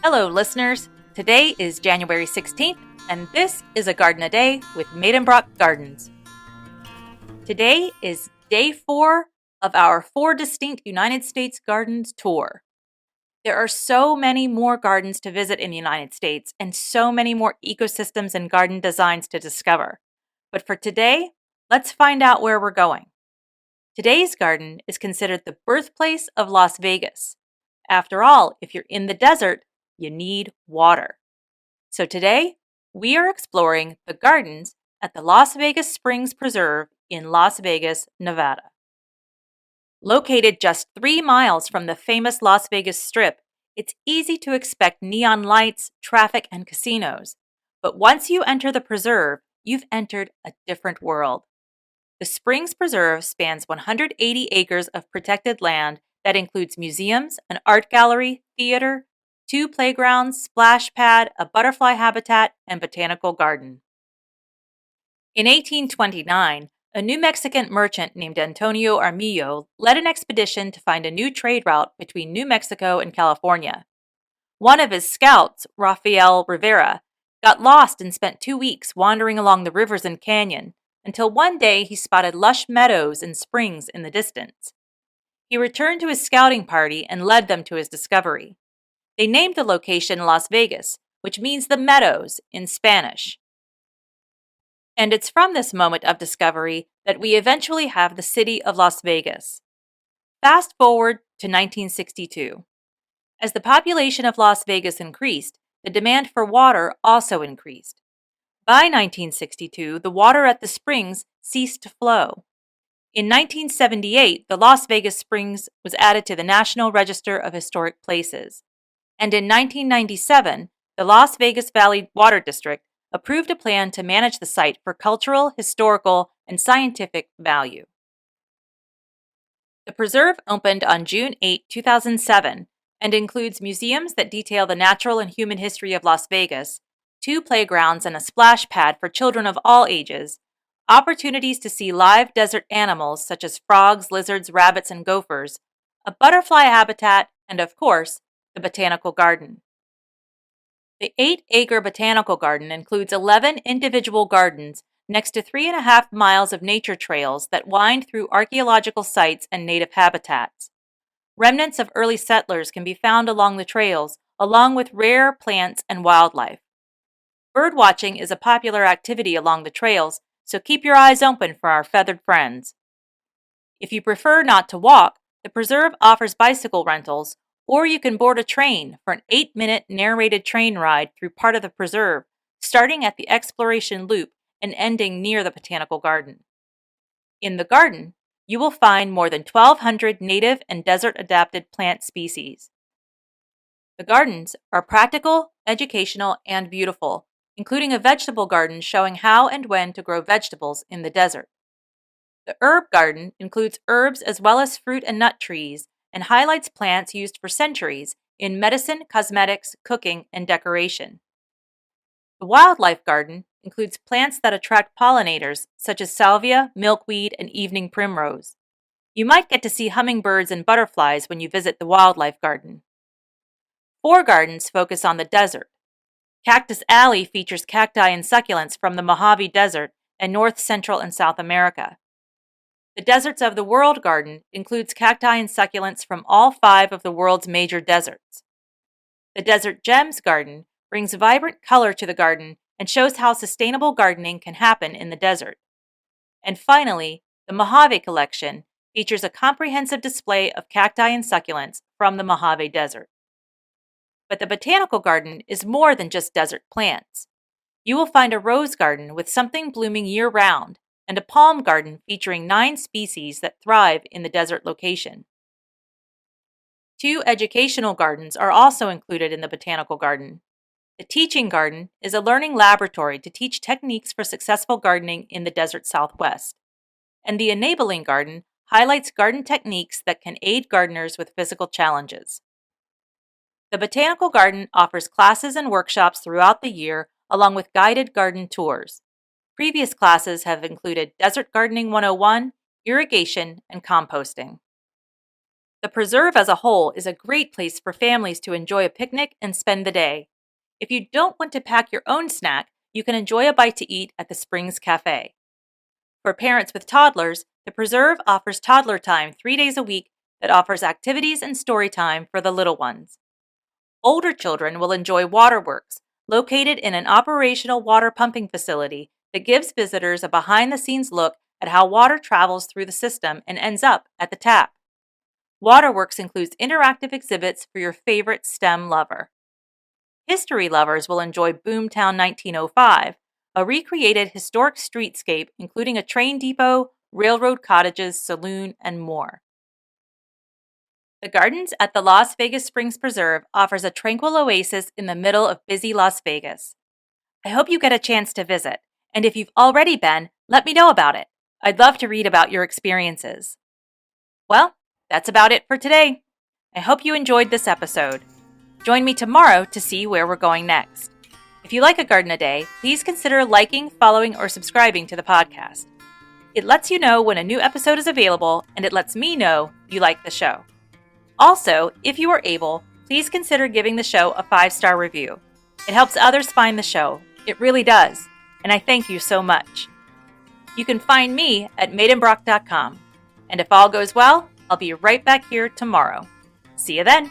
Hello, listeners. Today is January 16th, and this is a Garden a Day with Maidenbrock Gardens. Today is day 4 of our 4 distinct United States gardens tour. There are so many more gardens to visit in the United States and so many more ecosystems and garden designs to discover. But for today, let's find out where we're going. Today's garden is considered the birthplace of Las Vegas. After all, if you're in the desert, you need water. So today, we are exploring the gardens at the Las Vegas Springs Preserve in Las Vegas, Nevada. Located just 3 miles from the famous Las Vegas Strip, it's easy to expect neon lights, traffic, and casinos. But once you enter the preserve, you've entered a different world. The Springs Preserve spans 180 acres of protected land that includes museums, an art gallery, theater, 2 playgrounds, splash pad, a butterfly habitat, and botanical garden. In 1829, a New Mexican merchant named Antonio Armillo led an expedition to find a new trade route between New Mexico and California. One of his scouts, Rafael Rivera, got lost and spent 2 weeks wandering along the rivers and canyon, until one day he spotted lush meadows and springs in the distance. He returned to his scouting party and led them to his discovery. They named the location Las Vegas, which means the meadows in Spanish. And it's from this moment of discovery that we eventually have the city of Las Vegas. Fast forward to 1962. As the population of Las Vegas increased, the demand for water also increased. By 1962, the water at the springs ceased to flow. In 1978, the Las Vegas Springs was added to the National Register of Historic Places. And in 1997, the Las Vegas Valley Water District approved a plan to manage the site for cultural, historical, and scientific value. The preserve opened on June 8, 2007, and includes museums that detail the natural and human history of Las Vegas, 2 playgrounds and a splash pad for children of all ages, opportunities to see live desert animals such as frogs, lizards, rabbits, and gophers, a butterfly habitat, and of course, the botanical garden. The 8-acre botanical garden includes 11 individual gardens next to 3.5 miles of nature trails that wind through archaeological sites and native habitats. Remnants of early settlers can be found along the trails, along with rare plants and wildlife. Birdwatching is a popular activity along the trails, so keep your eyes open for our feathered friends. If you prefer not to walk, the preserve offers bicycle rentals, or you can board a train for an 8-minute narrated train ride through part of the preserve, starting at the exploration loop and ending near the botanical garden. In the garden, you will find more than 1,200 native and desert-adapted plant species. The gardens are practical, educational, and beautiful, including a vegetable garden showing how and when to grow vegetables in the desert. The herb garden includes herbs as well as fruit and nut trees and highlights plants used for centuries in medicine, cosmetics, cooking, and decoration. The wildlife garden includes plants that attract pollinators such as salvia, milkweed, and evening primrose. You might get to see hummingbirds and butterflies when you visit the wildlife garden. 4 gardens focus on the desert. Cactus Alley features cacti and succulents from the Mojave Desert and North, Central, and South America. The Deserts of the World garden includes cacti and succulents from all 5 of the world's major deserts. The Desert Gems garden brings vibrant color to the garden and shows how sustainable gardening can happen in the desert. And finally, the Mojave collection features a comprehensive display of cacti and succulents from the Mojave Desert. But the botanical garden is more than just desert plants. You will find a rose garden with something blooming year-round and a palm garden featuring 9 species that thrive in the desert location. 2 educational gardens are also included in the botanical garden. The teaching garden is a learning laboratory to teach techniques for successful gardening in the desert Southwest. And the enabling garden highlights garden techniques that can aid gardeners with physical challenges. The Botanical Garden offers classes and workshops throughout the year, along with guided garden tours. Previous classes have included Desert Gardening 101, irrigation, and composting. The preserve as a whole is a great place for families to enjoy a picnic and spend the day. If you don't want to pack your own snack, you can enjoy a bite to eat at the Springs Cafe. For parents with toddlers, the preserve offers toddler time 3 days a week that offers activities and story time for the little ones. Older children will enjoy Waterworks, located in an operational water pumping facility that gives visitors a behind-the-scenes look at how water travels through the system and ends up at the tap. Waterworks includes interactive exhibits for your favorite STEM lover. History lovers will enjoy Boomtown 1905, a recreated historic streetscape including a train depot, railroad cottages, saloon, and more. The Gardens at the Las Vegas Springs Preserve offers a tranquil oasis in the middle of busy Las Vegas. I hope you get a chance to visit, and if you've already been, let me know about it. I'd love to read about your experiences. Well, that's about it for today. I hope you enjoyed this episode. Join me tomorrow to see where we're going next. If you like A Garden a Day, please consider liking, following, or subscribing to the podcast. It lets you know when a new episode is available, and it lets me know you like the show. Also, if you are able, please consider giving the show a 5-star review. It helps others find the show. It really does, and I thank you so much. You can find me at maidenbrock.com, and if all goes well, I'll be right back here tomorrow. See you then.